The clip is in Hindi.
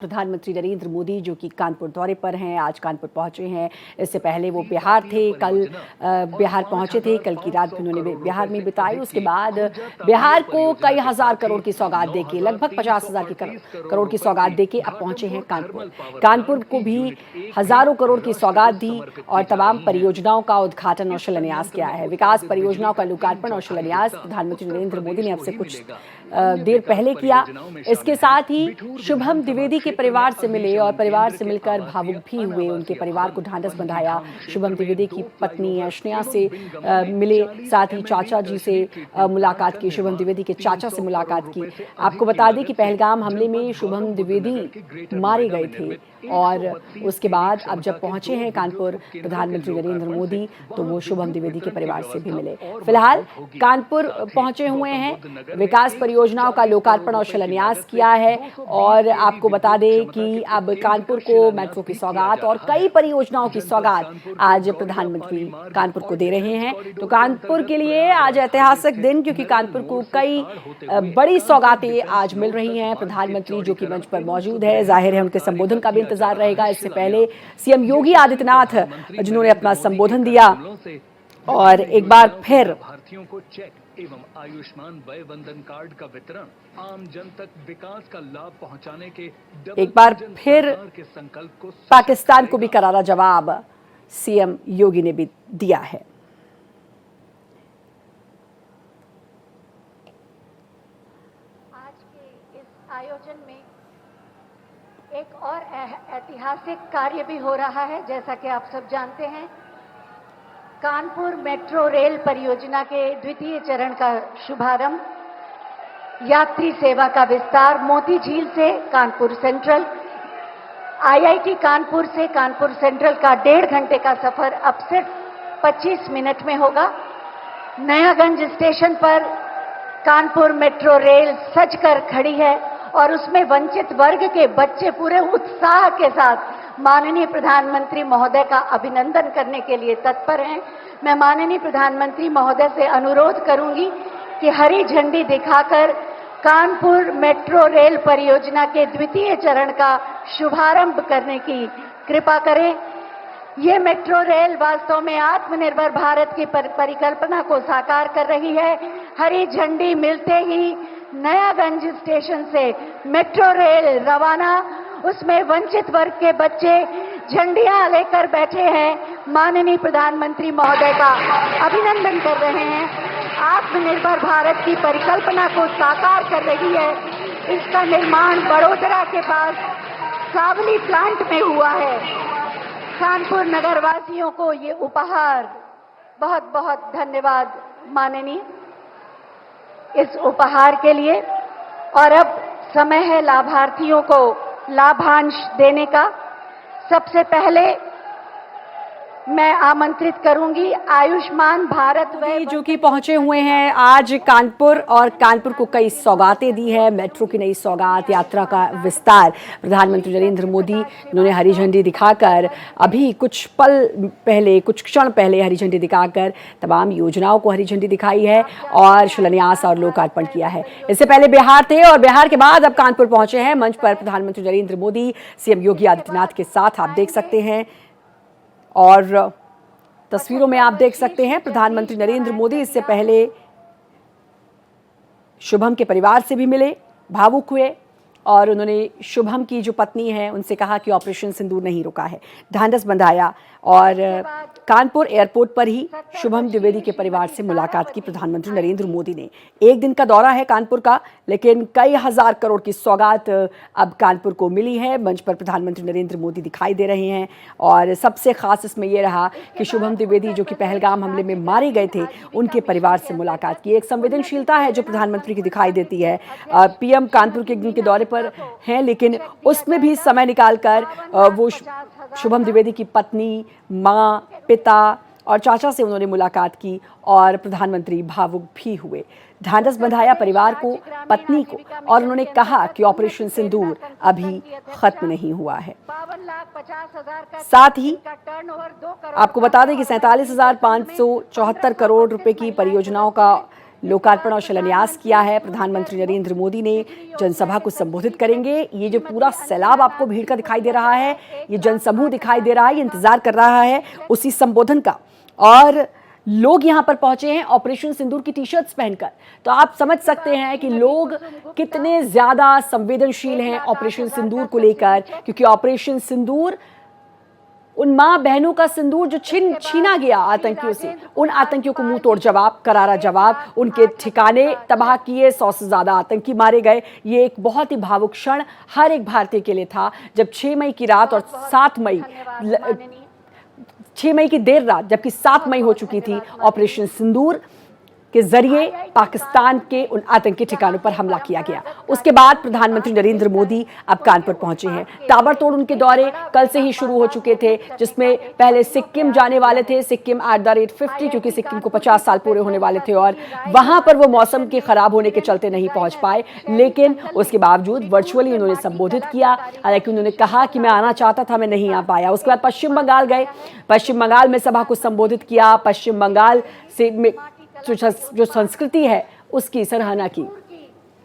प्रधानमंत्री नरेंद्र मोदी जो कि कानपुर दौरे पर हैं, आज कानपुर पहुंचे हैं। इससे पहले वो बिहार थे, कल बिहार पहुंचे थे, कल की रात भी उन्होंने बिहार में बिताई। उसके बाद बिहार को कई हजार करोड़ की सौगात देके, लगभग 50,000 करोड़ की सौगात देके अब पहुंचे हैं कानपुर। कानपुर को भी हजारों करोड़ की सौगात दी और तमाम परियोजनाओं का उद्घाटन और शिलान्यास किया है। विकास परियोजनाओं का लोकार्पण और शिलान्यास प्रधानमंत्री नरेंद्र मोदी ने अब से कुछ देर पहले किया। इसके साथ ही शुभम द्विवेदी के परिवार से मिले और परिवार से मिलकर भावुक भी हुए, उनके परिवार को ढांढस बंधाया। शुभम द्विवेदी की पत्नी अश्निया से मिले, साथ ही चाचा जी से मुलाकात की, शुभम द्विवेदी के चाचा से मुलाकात की। आपको बता दें कि पहलगाम हमले में शुभम द्विवेदी मारे गए थे और उसके बाद अब जब पहुंचे हैं कानपुर प्रधानमंत्री नरेंद्र मोदी तो वो शुभम द्विवेदी के परिवार से भी मिले। फिलहाल कानपुर पहुंचे हुए हैं, विकास परियोजनाओं का लोकार्पण और शिलान्यास किया है और आपको बता दें कि अब कानपुर को मेट्रो की सौगात और कई परियोजनाओं की सौगात आज प्रधानमंत्री कानपुर को दे रहे हैं। तो कानपुर के लिए आज ऐतिहासिक दिन, क्योंकि कानपुर को कई बड़ी सौगातें आज मिल रही हैं। प्रधानमंत्री जो कि मंच पर मौजूद है, जाहिर है उनके संबोधन का भी इंतजार रहेगा। इससे पहले सीएम योगी आदित्यनाथ जिन्होंने अपना संबोधन दिया और एक बार फिर भारतीयों को चेक एवं आयुष्मान वय वंदन कार्ड का वितरण आम जन तक विकास का लाभ पहुंचाने के एक बार फिर पाकिस्तान को भी करारा जवाब सीएम योगी ने भी दिया है। आज के इस आयोजन में एक और ऐतिहासिक कार्य भी हो रहा है। जैसा कि आप सब जानते हैं, कानपुर मेट्रो रेल परियोजना के द्वितीय चरण का शुभारंभ, यात्री सेवा का विस्तार मोती झील से कानपुर सेंट्रल, आईआईटी कानपुर से कानपुर सेंट्रल का 1.5 घंटे का सफर अब सिर्फ 25 मिनट में होगा। नयागंज स्टेशन पर कानपुर मेट्रो रेल सजकर खड़ी है और उसमें वंचित वर्ग के बच्चे पूरे उत्साह के साथ माननीय प्रधानमंत्री महोदय का अभिनंदन करने के लिए तत्पर हैं। मैं माननीय प्रधानमंत्री महोदय से अनुरोध करूंगी कि हरी झंडी दिखाकर कानपुर मेट्रो रेल परियोजना के द्वितीय चरण का शुभारंभ करने की कृपा करें। ये मेट्रो रेल वास्तव में आत्मनिर्भर भारत की परिकल्पना को साकार कर रही है। हरी झंडी मिलते ही नयागंज स्टेशन से मेट्रो रेल रवाना, उसमें वंचित वर्ग के बच्चे झंडियां लेकर बैठे हैं, माननीय प्रधानमंत्री महोदय का अभिनंदन कर रहे हैं। आत्मनिर्भर भारत की परिकल्पना को साकार कर रही है। इसका निर्माण बड़ोदरा के पास सावली प्लांट में हुआ है। कानपुर नगर वासियों को ये उपहार, बहुत बहुत धन्यवाद माननीय इस उपहार के लिए। और अब समय है लाभार्थियों को लाभांश देने का। सबसे पहले मैं आमंत्रित करूंगी आयुष्मान भारत वय जो कि पहुंचे हुए हैं आज कानपुर और कानपुर को कई सौगातें दी है। मेट्रो की नई सौगात, यात्रा का विस्तार, प्रधानमंत्री नरेंद्र मोदी उन्होंने हरी झंडी दिखाकर अभी कुछ पल पहले, कुछ क्षण पहले हरी झंडी दिखाकर तमाम योजनाओं को हरी झंडी दिखाई है और शिलान्यास और लोकार्पण किया है। इससे पहले बिहार थे और बिहार के बाद अब कानपुर पहुंचे हैं। मंच पर प्रधानमंत्री नरेंद्र मोदी सीएम योगी आदित्यनाथ के साथ आप देख सकते हैं और तस्वीरों में आप देख सकते हैं प्रधानमंत्री नरेंद्र मोदी इससे पहले शुभम के परिवार से भी मिले, भावुक हुए और उन्होंने शुभम की जो पत्नी है उनसे कहा कि ऑपरेशन सिंदूर नहीं रुका है, ढांढस बंधाया और कानपुर एयरपोर्ट पर ही शुभम द्विवेदी के परिवार से मुलाकात की प्रधानमंत्री नरेंद्र मोदी ने। एक दिन का दौरा है कानपुर का, लेकिन कई हजार करोड़ की सौगात अब कानपुर को मिली है। मंच पर प्रधानमंत्री नरेंद्र मोदी दिखाई दे रहे हैं और सबसे खास इसमें यह रहा कि शुभम द्विवेदी जो कि पहलगाम हमले में मारे गए थे, उनके परिवार से मुलाकात की। एक संवेदनशीलता है जो प्रधानमंत्री की दिखाई देती है। पीएम कानपुर के एक दिन के दौरे पर हैं, लेकिन उसमें भी समय निकालकर वो शुभम द्विवेदी की पत्नी, माँ, पिता और चाचा से उन्होंने मुलाकात की और प्रधानमंत्री भावुक भी हुए, ढांढस बंधाया परिवार को, पत्नी को और उन्होंने कहा कि ऑपरेशन सिंदूर अभी खत्म नहीं हुआ है। साथ ही आपको बता दें कि 47,574 करोड़ रुपए की परियोजनाओं का लोकार्पण और शिलान्यास किया है। प्रधानमंत्री नरेंद्र मोदी ने जनसभा को संबोधित करेंगे। ये जो पूरा सैलाब आपको भीड़ का दिखाई दे रहा है, ये जनसमूह दिखाई दे रहा है, ये इंतजार कर रहा है उसी संबोधन का। और लोग यहाँ पर पहुंचे हैं ऑपरेशन सिंदूर की टी-शर्ट्स पहनकर, तो आप समझ सकते हैं कि लोग कितने ज्यादा संवेदनशील हैं ऑपरेशन सिंदूर को लेकर, क्योंकि ऑपरेशन सिंदूर उन मां बहनों का सिंदूर जो छीना गया आतंकियों से, उन आतंकियों को मुंह तोड़ जवाब, करारा जवाब, उनके ठिकाने तबाह किए, 100 से ज्यादा आतंकी मारे गए। ये एक बहुत ही भावुक क्षण हर एक भारतीय के लिए था जब 6 मई की रात और 6 मई की देर रात, जबकि 7 मई हो चुकी थी, ऑपरेशन सिंदूर के जरिए पाकिस्तान के उन आतंकी ठिकानों पर हमला किया गया। उसके बाद प्रधानमंत्री नरेंद्र मोदी अब कानपुर पहुंचे हैं। ताबड़तोड़ उनके दौरे कल से ही शुरू हो चुके थे, जिसमें पहले सिक्किम जाने वाले थे, सिक्किम @50, क्योंकि सिक्किम को 50 साल पूरे होने वाले थे और वहां पर वो मौसम के खराब होने के चलते नहीं पहुंच पाए, लेकिन उसके बावजूद वर्चुअली उन्होंने संबोधित किया। हालांकि उन्होंने कहा कि मैं आना चाहता था, मैं नहीं आ पाया। उसके बाद पश्चिम बंगाल गए, पश्चिम बंगाल में सभा को संबोधित किया। पश्चिम बंगाल से जो संस्कृति है उसकी सराहना की।